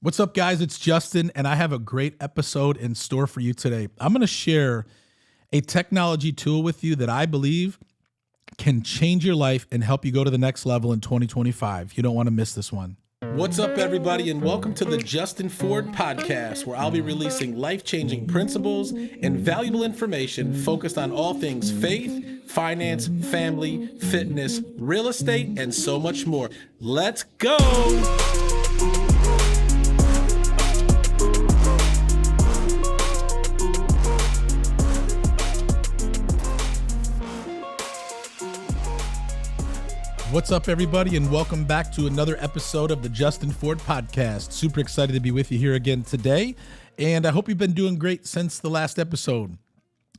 What's up, guys? It's Justin, and I have a great episode in store for you today. I'm going to share a technology tool with you that I believe can change your life and help you go to the next level in 2025. You don't want to miss this one. What's up, everybody, and welcome to the Justin Ford Podcast, where I'll be releasing life-changing principles and valuable information focused on all things faith, finance, family, fitness, real estate, and so much more. Let's go! What's up, everybody, and welcome back to another episode of the Justin Ford Podcast. Super excited to be with you here again today, and I hope you've been doing great since the last episode.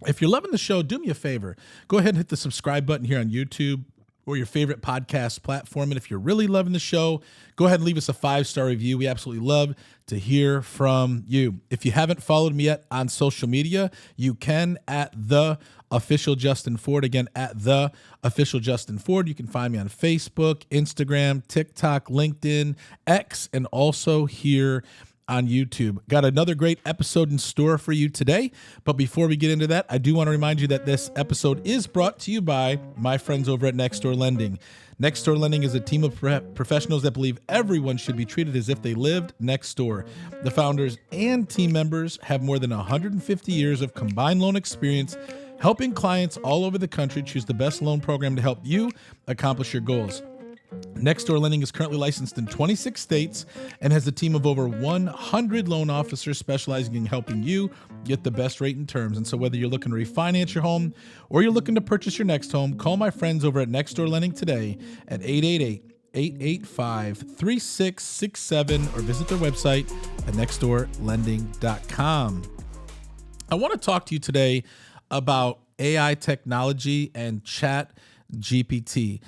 If you're loving the show, do me a favor. Go ahead and hit the subscribe button here on YouTube or your favorite podcast platform, and if you're really loving the show, go ahead and leave us a 5-star review. We absolutely love to hear from you. If you haven't followed me yet on social media, you can at the official Justin Ford. Again, at the official Justin Ford. You can find me on Facebook, Instagram, TikTok, LinkedIn, X, and also here on YouTube. Got another great episode in store for you today. But before we get into that, I do want to remind you that this episode is brought to you by my friends over at Nextdoor Lending. Nextdoor Lending is a team of professionals that believe everyone should be treated as if they lived next door. The founders and team members have more than 150 years of combined loan experience, helping clients all over the country choose the best loan program to help you accomplish your goals. Nextdoor Lending is currently licensed in 26 states and has a team of over 100 loan officers specializing in helping you get the best rate and terms. And so whether you're looking to refinance your home or you're looking to purchase your next home, call my friends over at Nextdoor Lending today at 888-885-3667 or visit their website at nextdoorlending.com. I want to talk to you today about AI technology and ChatGPT.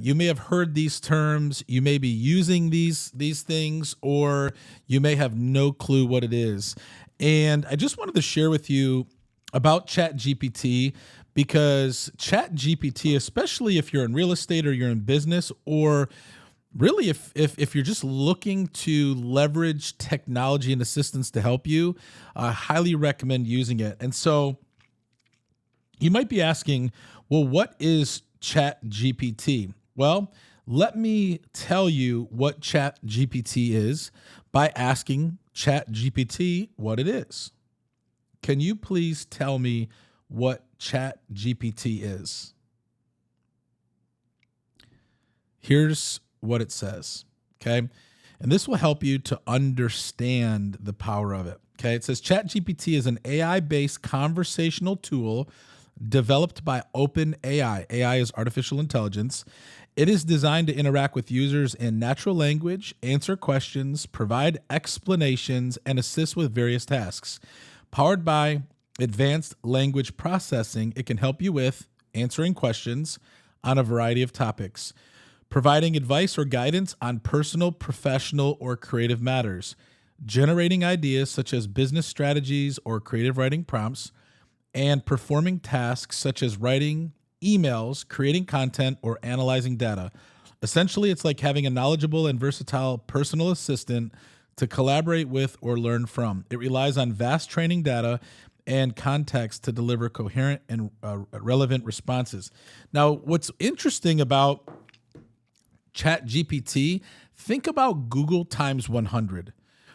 You may have heard these terms, you may be using these things, or you may have no clue what it is. And I just wanted to share with you about ChatGPT because ChatGPT, especially if you're in real estate or you're in business, or really if you're just looking to leverage technology and assistance to help you, I highly recommend using it. And so you might be asking, well, what is ChatGPT? Well, let me tell you what ChatGPT is by asking ChatGPT what it is. Can you please tell me what ChatGPT is? Here's what it says, okay? And this will help you to understand the power of it, okay? It says ChatGPT is an AI-based conversational tool developed by OpenAI. AI is artificial intelligence. It is designed to interact with users in natural language, answer questions, provide explanations, and assist with various tasks. Powered by advanced language processing, it can help you with answering questions on a variety of topics, providing advice or guidance on personal, professional, or creative matters, generating ideas such as business strategies or creative writing prompts, and performing tasks such as writing emails, creating content, or analyzing data. Essentially, it's like having a knowledgeable and versatile personal assistant to collaborate with or learn from. It relies on vast training data and context to deliver coherent and relevant responses. Now, what's interesting about ChatGPT, think about Google times 100.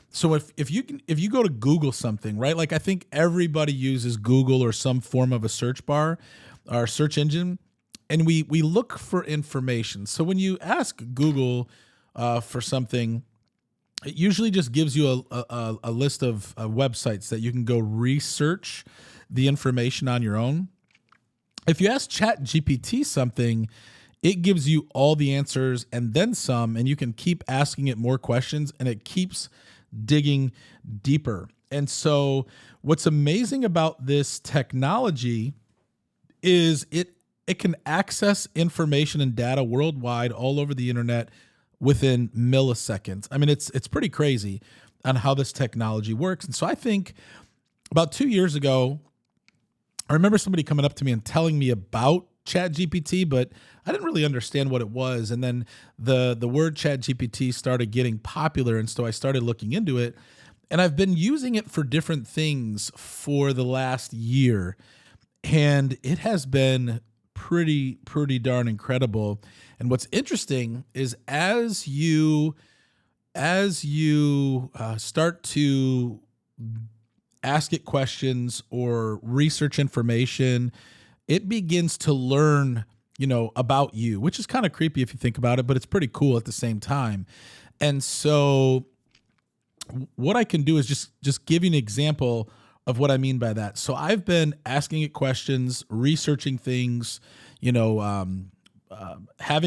So if you go to Google something, right? Like I think everybody uses Google or some form of a search bar or search engine, and we look for information. So when you ask Google for something, it usually just gives you a list of websites that you can go research the information on your own. If you ask ChatGPT something, it gives you all the answers and then some, and you can keep asking it more questions, and it keeps digging deeper. And so what's amazing about this technology is it can access information and data worldwide all over the internet within milliseconds. I mean, it's pretty crazy on how this technology works. And so I think about 2 years ago, I remember somebody coming up to me and telling me about ChatGPT, but I didn't really understand what it was. And then the word ChatGPT started getting popular, and so I started looking into it. And I've been using it for different things for the last year, and it has been pretty darn incredible. And what's interesting is as you start to ask it questions or research information, it begins to learn, about you, which is kind of creepy if you think about it, but it's pretty cool at the same time. And so what I can do is just give you an example of what I mean by that. So I've been asking it questions, researching things, having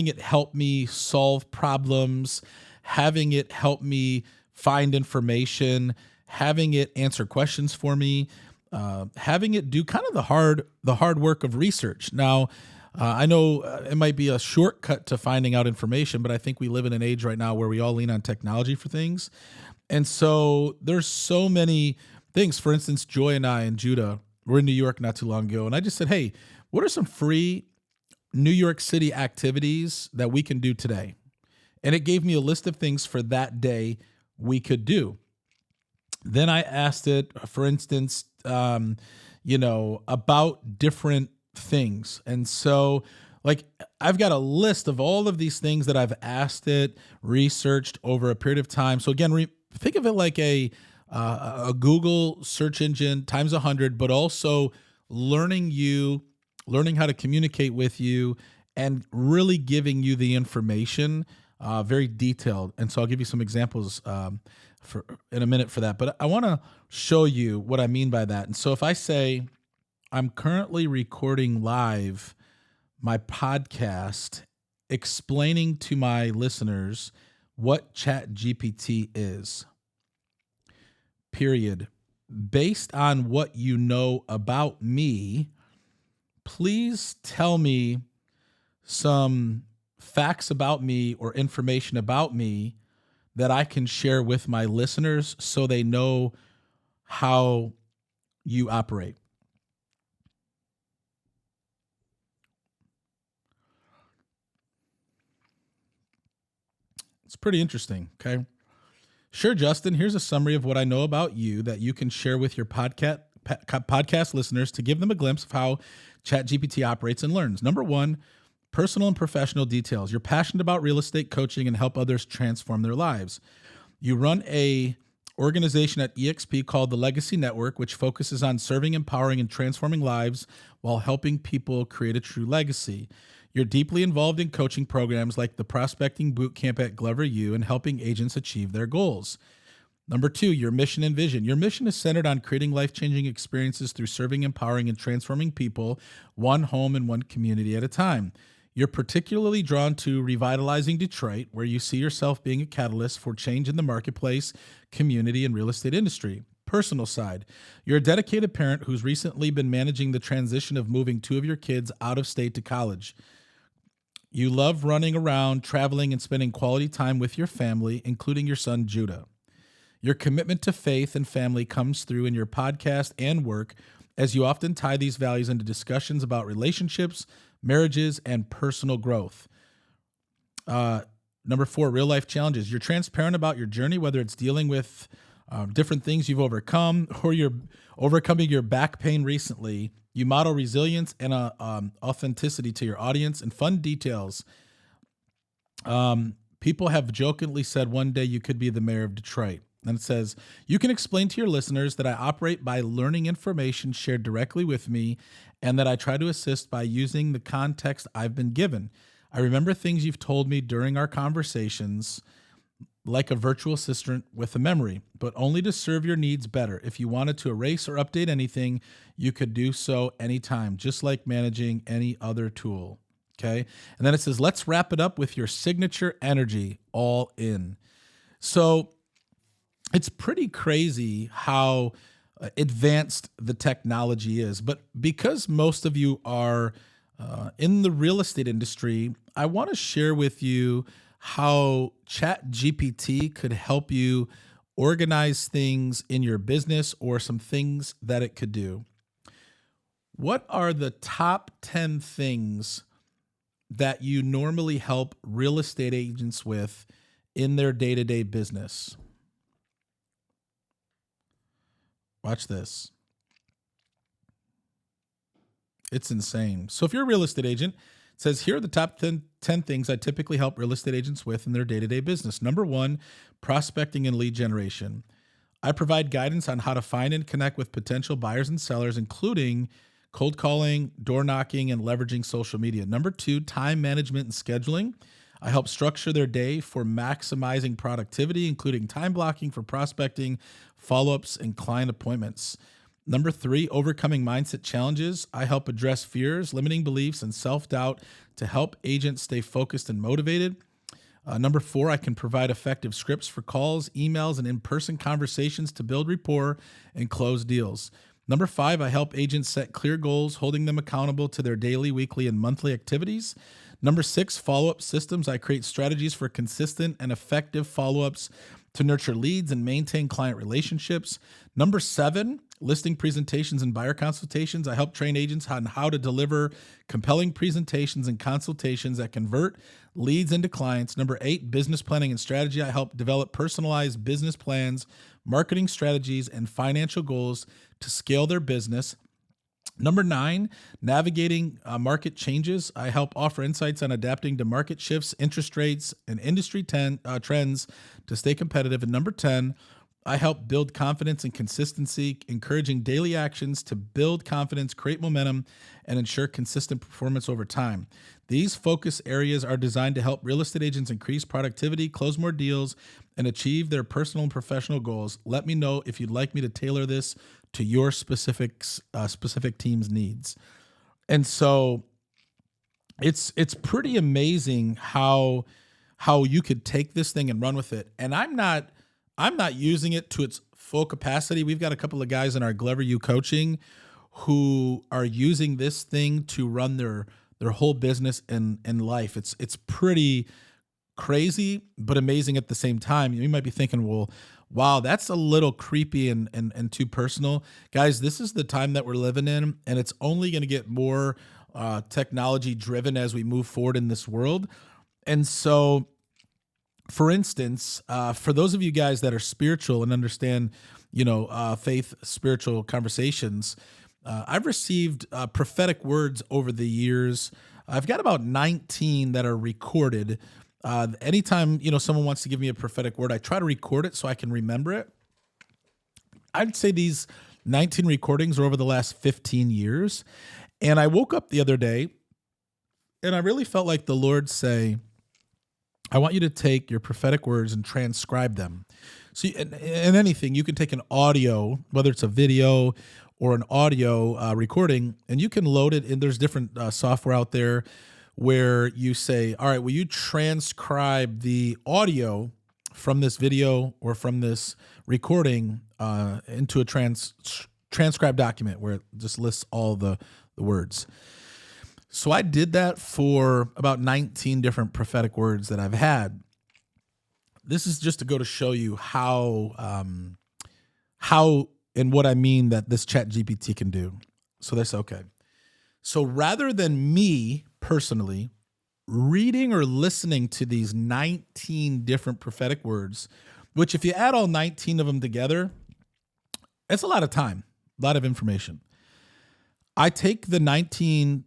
it help me solve problems, having it help me find information, having it answer questions for me, having it do kind of the hard work of research. Now, I know it might be a shortcut to finding out information, but I think we live in an age right now where we all lean on technology for things. And so there's so many things. For instance, Joy and I and Judah were in New York not too long ago, and I just said, "Hey, what are some free New York City activities that we can do today?" And it gave me a list of things for that day we could do. Then I asked it, for instance, about different things. And so, like, I've got a list of all of these things that I've asked it, researched over a period of time. So again, think of it like a Google search engine times 100, but also learning how to communicate with you, and really giving you the information, very detailed. And so I'll give you some examples for in a minute for that. But I want to show you what I mean by that. And so if I say I'm currently recording live my podcast, explaining to my listeners what ChatGPT is, period. Based on what you know about me, please tell me some facts about me or information about me that I can share with my listeners so they know how you operate. It's pretty interesting. Okay. Sure, Justin, here's a summary of what I know about you that you can share with your podcast listeners to give them a glimpse of how ChatGPT operates and learns. Number one, personal and professional details. You're passionate about real estate coaching and help others transform their lives. You run a organization at EXP called the Legacy Network, which focuses on serving, empowering, and transforming lives while helping people create a true legacy. You're deeply involved in coaching programs like the Prospecting Bootcamp at Glover U and helping agents achieve their goals. Number two, your mission and vision. Your mission is centered on creating life-changing experiences through serving, empowering, and transforming people, one home and one community at a time. You're particularly drawn to revitalizing Detroit, where you see yourself being a catalyst for change in the marketplace, community, and real estate industry. Personal side. You're a dedicated parent who's recently been managing the transition of moving two of your kids out of state to college. You love running around, traveling, and spending quality time with your family, including your son, Judah. Your commitment to faith and family comes through in your podcast and work, as you often tie these values into discussions about relationships, marriages, and personal growth. Number four, real life challenges. You're transparent about your journey, whether it's dealing with different things you've overcome or you're overcoming your back pain recently. You model resilience and authenticity to your audience and fun details. People have jokingly said one day you could be the mayor of Detroit. And it says, you can explain to your listeners that I operate by learning information shared directly with me and that I try to assist by using the context I've been given. I remember things you've told me during our conversations like a virtual assistant with a memory, but only to serve your needs better. If you wanted to erase or update anything, you could do so anytime, just like managing any other tool. Okay. And then it says, let's wrap it up with your signature energy, all in. So it's pretty crazy how advanced the technology is. But because most of you are in the real estate industry, I want to share with you how ChatGPT could help you organize things in your business or some things that it could do. What are the top 10 things that you normally help real estate agents with in their day-to-day business? Watch this. It's insane. So if you're a real estate agent, it says here are the top 10 things I typically help real estate agents with in their day-to-day business. Number one, prospecting and lead generation. I provide guidance on how to find and connect with potential buyers and sellers, including cold calling, door knocking, and leveraging social media. Number two, time management and scheduling. I help structure their day for maximizing productivity, including time blocking for prospecting, follow-ups, and client appointments. Number three, overcoming mindset challenges. I help address fears, limiting beliefs, and self-doubt to help agents stay focused and motivated. Number four, I can provide effective scripts for calls, emails, and in-person conversations to build rapport and close deals. Number five, I help agents set clear goals, holding them accountable to their daily, weekly, and monthly activities. Number six, follow-up systems. I create strategies for consistent and effective follow-ups to nurture leads and maintain client relationships. Number seven, listing presentations and buyer consultations. I help train agents on how to deliver compelling presentations and consultations that convert leads into clients. Number eight, business planning and strategy. I help develop personalized business plans, marketing strategies, and financial goals to scale their business. Number nine, navigating market changes. I help offer insights on adapting to market shifts, interest rates, and industry trends to stay competitive. And number 10, I help build confidence and consistency, encouraging daily actions to build confidence, create momentum, and ensure consistent performance over time. These focus areas are designed to help real estate agents increase productivity, close more deals, and achieve their personal and professional goals. Let me know if you'd like me to tailor this to your specific team's needs. And so it's pretty amazing how you could take this thing and run with it. And I'm not using it to its full capacity. We've got a couple of guys in our Glover U coaching who are using this thing to run their whole business and life. It's pretty crazy, but amazing at the same time. You might be thinking, well, wow, that's a little creepy and too personal. Guys, this is the time that we're living in, and it's only going to get more technology driven as we move forward in this world. And so, for instance, for those of you guys that are spiritual and understand, faith, spiritual conversations, I've received prophetic words over the years. I've got about 19 that are recorded. Anytime, someone wants to give me a prophetic word, I try to record it so I can remember it. I'd say these 19 recordings are over the last 15 years. And I woke up the other day and I really felt like the Lord say, I want you to take your prophetic words and transcribe them. So, and anything, you can take an audio, whether it's a video or an audio recording, and you can load it in. There's different software out there where you say, all right, will you transcribe the audio from this video or from this recording into a transcribed document where it just lists all the words. So I did that for about 19 different prophetic words that I've had. This is just to go to show you how and what I mean that this ChatGPT can do. So that's okay. So rather than me personally reading or listening to these 19 different prophetic words, which if you add all 19 of them together, it's a lot of time, a lot of information. I take the 19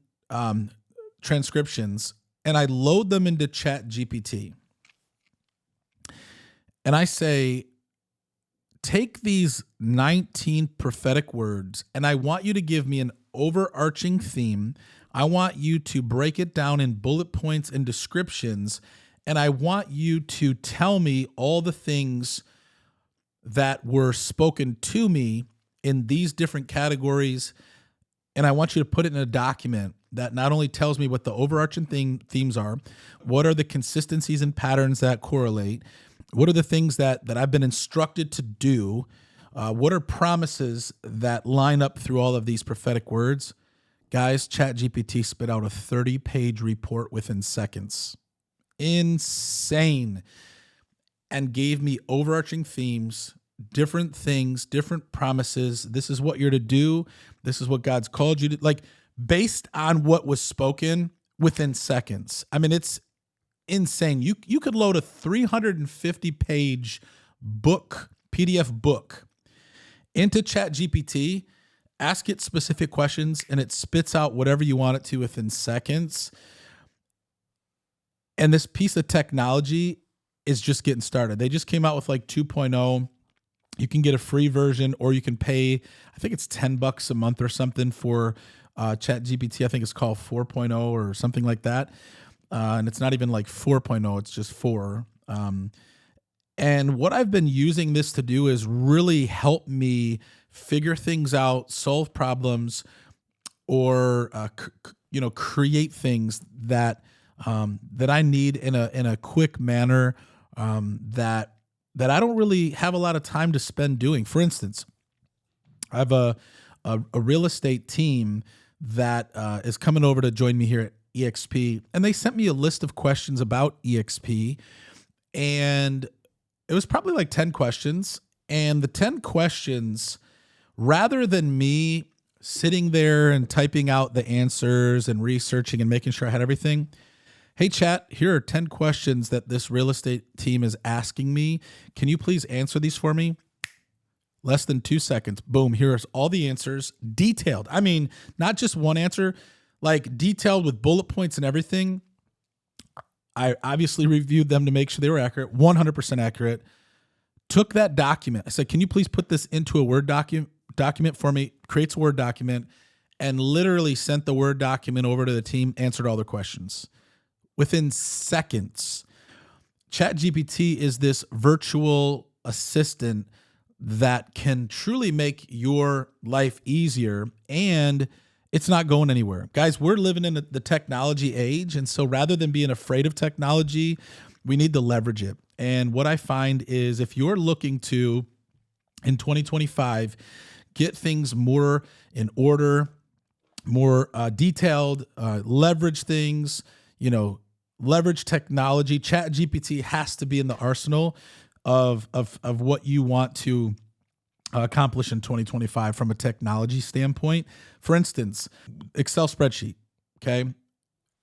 transcriptions and I load them into ChatGPT. And I say, take these 19 prophetic words and I want you to give me an overarching theme. I want you to break it down in bullet points and descriptions. And I want you to tell me all the things that were spoken to me in these different categories. And I want you to put it in a document that not only tells me what the overarching themes are, what are the consistencies and patterns that correlate, what are the things that I've been instructed to do, what are promises that line up through all of these prophetic words. Guys, ChatGPT spit out a 30-page report within seconds. Insane. And gave me overarching themes, different things, different promises. This is what you're to do. This is what God's called you to, like, based on what was spoken within seconds. I mean, it's insane. You could load a 350 page book, PDF book, into ChatGPT, ask it specific questions, and it spits out whatever you want it to within seconds. And this piece of technology is just getting started. They just came out with like 2.0. You can get a free version, or you can pay, I think it's $10 a month or something for ChatGPT. I think it's called 4.0 or something like that. And it's not even like 4.0, it's just 4. And what I've been using this to do is really help me figure things out, solve problems, or create things that I need in a quick manner, that I don't really have a lot of time to spend doing. For instance, I have a real estate team that is coming over to join me here at EXP, and they sent me a list of questions about EXP, and it was probably like 10 questions. And the 10 questions, rather than me sitting there and typing out the answers and researching and making sure I had everything, hey, chat, here are 10 questions that this real estate team is asking me. Can you please answer these for me? Less than 2 seconds. Boom, here's all the answers, detailed. I mean, not just one answer, like detailed with bullet points and everything. I obviously reviewed them to make sure they were accurate, 100% accurate. Took that document. I said, can you please put this into a Word document for me? Creates a Word document, and literally sent the Word document over to the team, answered all their questions within seconds. ChatGPT is this virtual assistant that can truly make your life easier, and it's not going anywhere. Guys, we're living in the technology age, and so rather than being afraid of technology, we need to leverage it. And what I find is, if you're looking to, in 2025, get things more in order, more detailed, leverage things, leverage technology, ChatGPT has to be in the arsenal of what you want to accomplish in 2025 from a technology standpoint. For instance, Excel spreadsheet, okay?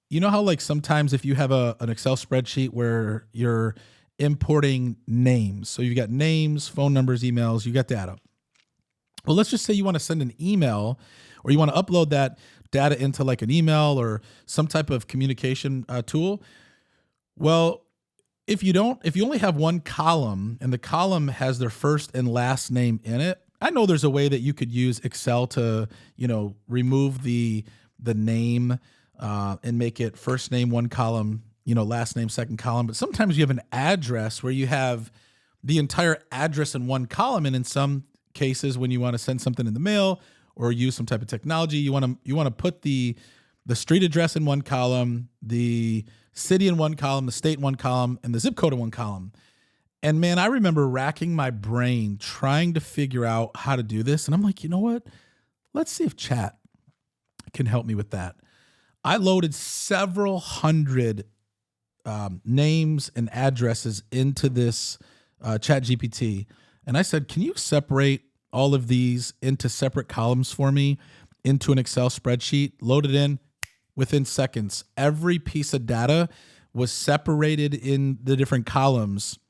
You know how like sometimes if you have an Excel spreadsheet where you're importing names, so you got names, phone numbers, emails, you got data. Well, let's just say you want to send an email, or you want to upload that data into like an email or some type of communication tool. Well, if you only have one column and the column has their first and last name in it, I know there's a way that you could use Excel to, remove the name and make it first name, one column, last name, second column. But sometimes you have an address where you have the entire address in one column. And in some cases, when you want to send something in the mail or use some type of technology, you want to put the street address in one column, the city in one column, the state in one column, and the zip code in one column. And man, I remember racking my brain trying to figure out how to do this. And I'm like, you know what? Let's see if chat can help me with that. I loaded several hundred names and addresses into this ChatGPT. And I said, can you separate all of these into separate columns for me into an Excel spreadsheet? Load it in. Within seconds, every piece of data was separated in the different columns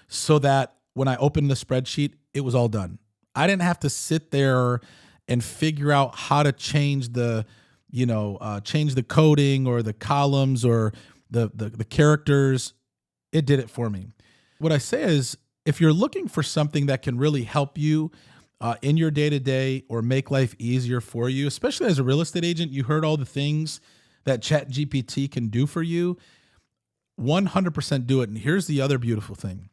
so that when I opened the spreadsheet, it was all done. I didn't have to sit there and figure out how to change the coding or the columns or the characters. It did it for me. What I say is, if you're looking for something that can really help you in your day-to-day or make life easier for you, especially as a real estate agent, you heard all the things that ChatGPT can do for you. 100% do it. And here's the other beautiful thing.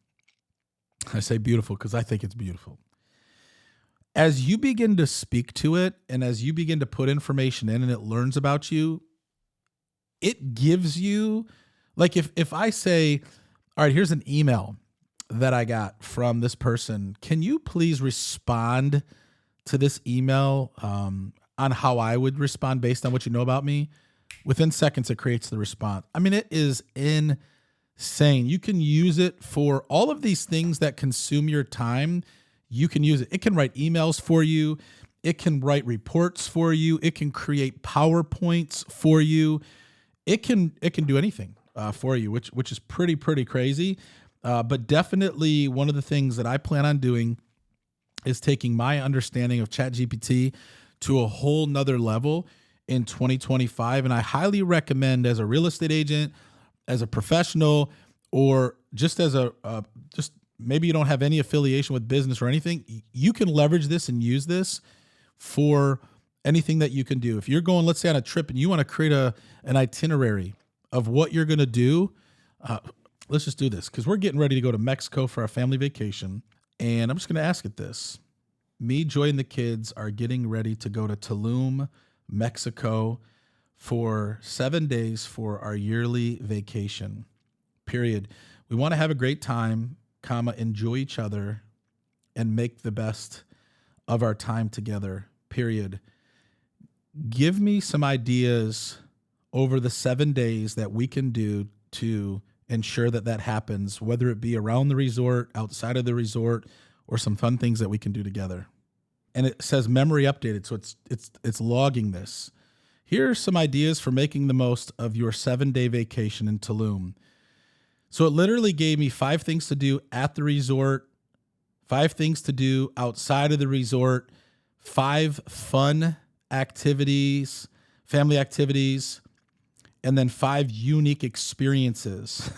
I say beautiful because I think it's beautiful. As you begin to speak to it and as you begin to put information in and it learns about you, it gives you, like if I say, all right, here's an email that I got from this person. Can you please respond to this email on how I would respond based on what you know about me? Within seconds, it creates the response. I mean, it is insane. Insane. You can use it for all of these things that consume your time. You can use it. It can write emails for you. It can write reports for you. It can create PowerPoints for you. It can do anything for you, which is pretty crazy. But definitely one of the things that I plan on doing is taking my understanding of ChatGPT to a whole nother level in 2025. And I highly recommend, as a real estate agent, as a professional, or just as just maybe you don't have any affiliation with business or anything, you can leverage this and use this for anything that you can do. If you're going, let's say, on a trip and you want to create an itinerary of what you're going to do, let's just do this, because we're getting ready to go to Mexico for our family vacation. And I'm just going to ask it this. Me, Joy, and the kids are getting ready to go to Tulum, Mexico for 7 days for our yearly vacation, period. We want to have a great time, enjoy each other, and make the best of our time together, period. Give me some ideas over the 7 days that we can do to ensure that that happens, whether it be around the resort, outside of the resort, or some fun things that we can do together. And it says memory updated, so it's logging this. Here are some ideas for making the most of your 7-day vacation in Tulum. So it literally gave me 5 things to do at the resort, 5 things to do outside of the resort, 5 fun activities, family activities, and then 5 unique experiences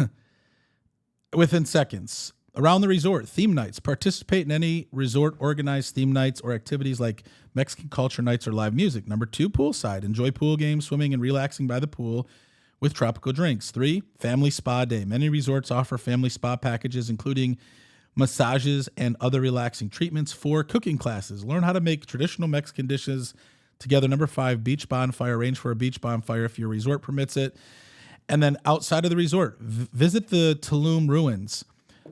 within seconds. Around the resort, theme nights. Participate in any resort organized theme nights or activities like Mexican culture nights or live music. Number 2, poolside. Enjoy pool games, swimming, and relaxing by the pool with tropical drinks. 3, family spa day. Many resorts offer family spa packages, including massages and other relaxing treatments. 4, cooking classes. Learn how to make traditional Mexican dishes together. Number 5, beach bonfire. Arrange for a beach bonfire if your resort permits it. And then outside of the resort, visit the Tulum ruins.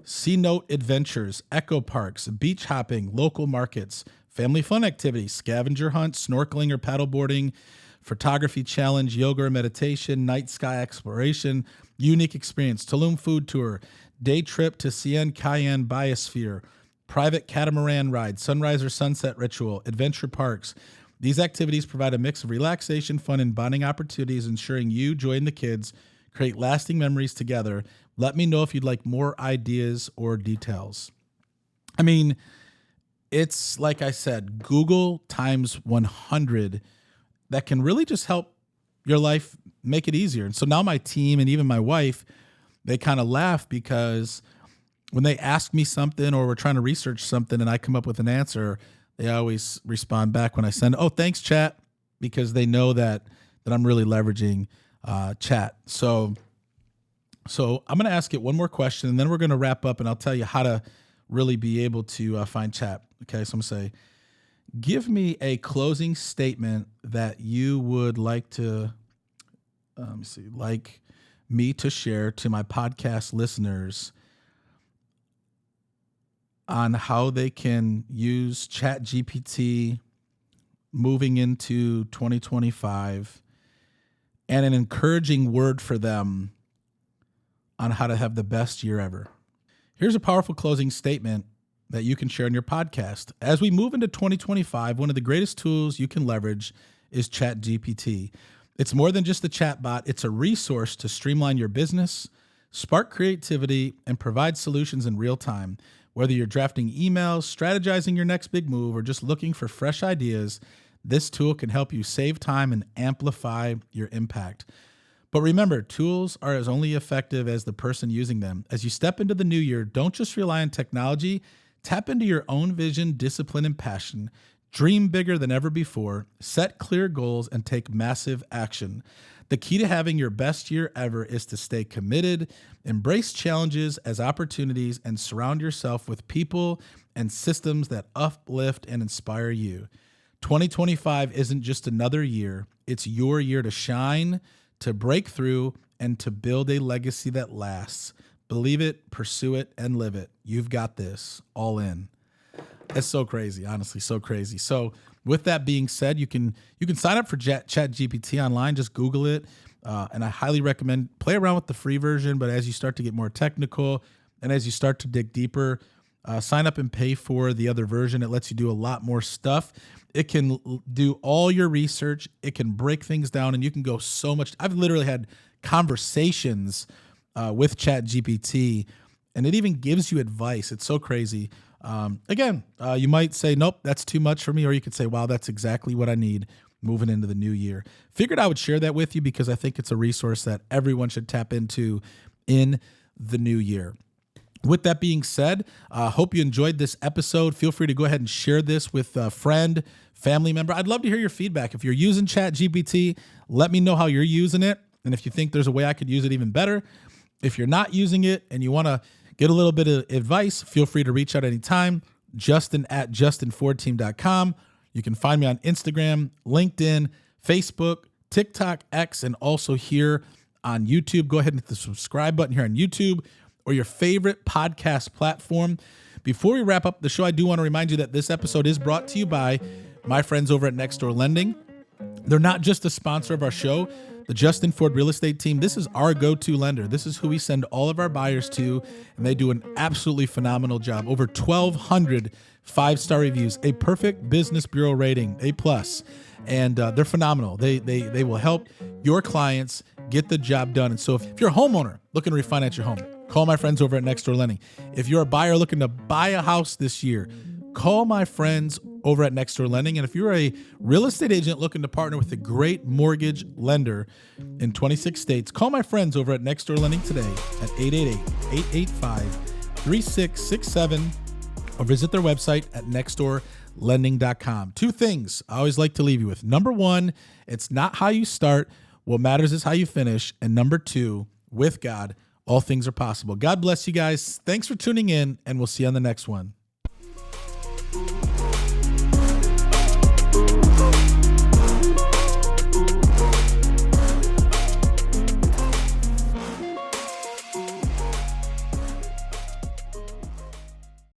Sea Note adventures, eco parks, beach hopping, local markets, family fun activities, scavenger hunt, snorkeling or paddleboarding, photography challenge, yoga or meditation, night sky exploration, unique experience, Tulum food tour, day trip to Cien Cayenne Biosphere, private catamaran ride, sunrise or sunset ritual, adventure parks. These activities provide a mix of relaxation, fun, and bonding opportunities, ensuring you, Joy, and the kids create lasting memories together. Let me know if you'd like more ideas or details. I mean, it's like I said, Google times 100 that can really just help your life, make it easier. And so now my team and even my wife, they kind of laugh because when they ask me something or we're trying to research something and I come up with an answer, they always respond back when I send, "Oh, thanks, chat," because they know that I'm really leveraging chat. So I'm going to ask it one more question, and then we're going to wrap up, and I'll tell you how to really be able to find chat. Okay, so I'm going to say, give me a closing statement that you would like to, like me to share to my podcast listeners on how they can use ChatGPT moving into 2025, and an encouraging word for them on how to have the best year ever. Here's a powerful closing statement that you can share in your podcast. As we move into 2025, one of the greatest tools you can leverage is ChatGPT. It's more than just a chatbot. It's a resource to streamline your business, spark creativity, and provide solutions in real time. Whether you're drafting emails, strategizing your next big move, or just looking for fresh ideas, this tool can help you save time and amplify your impact. But remember, tools are as only effective as the person using them. As you step into the new year, don't just rely on technology. Tap into your own vision, discipline, and passion. Dream bigger than ever before. Set clear goals and take massive action. The key to having your best year ever is to stay committed, embrace challenges as opportunities, and surround yourself with people and systems that uplift and inspire you. 2025 isn't just another year. It's your year to shine, to break through, and to build a legacy that lasts. Believe it, pursue it, and live it. You've got this. All in. It's so crazy, honestly, so crazy. So with that being said, you can sign up for ChatGPT online. Just Google it. And I highly recommend play around with the free version, but as you start to get more technical and as you start to dig deeper, sign up and pay for the other version. It lets you do a lot more stuff. It can do all your research. It can break things down, and you can go so much. I've literally had conversations with ChatGPT, and it even gives you advice. It's so crazy. Again, you might say, nope, that's too much for me. Or you could say, wow, that's exactly what I need moving into the new year. Figured I would share that with you because I think it's a resource that everyone should tap into in the new year. With that being said, hope you enjoyed this episode. Feel free to go ahead and share this with a friend, family member. I'd love to hear your feedback. If you're using ChatGPT, let me know how you're using it. And if you think there's a way I could use it even better. If you're not using it and you want to get a little bit of advice, feel free to reach out anytime. Justin@justinfordteam.com. You can find me on Instagram, LinkedIn, Facebook, TikTok, X, and also here on YouTube. Go ahead and hit the subscribe button here on YouTube or your favorite podcast platform. Before we wrap up the show, I do want to remind you that this episode is brought to you by my friends over at Nextdoor Lending. They're not just a sponsor of our show, the Justin Ford Real Estate Team. This is our go-to lender. This is who we send all of our buyers to, and they do an absolutely phenomenal job. Over 1,200 5-star reviews, a perfect business bureau rating, A+, and they're phenomenal. They will help your clients get the job done. And so if you're a homeowner looking to refinance your home, call my friends over at Nextdoor Lending. If you're a buyer looking to buy a house this year, call my friends over at Nextdoor Lending. And if you're a real estate agent looking to partner with a great mortgage lender in 26 states, call my friends over at Nextdoor Lending today at 888-885-3667 or visit their website at nextdoorlending.com. Two things I always like to leave you with. Number one, it's not how you start. What matters is how you finish. And number two, with God, all things are possible. God bless you guys. Thanks for tuning in, and we'll see you on the next one.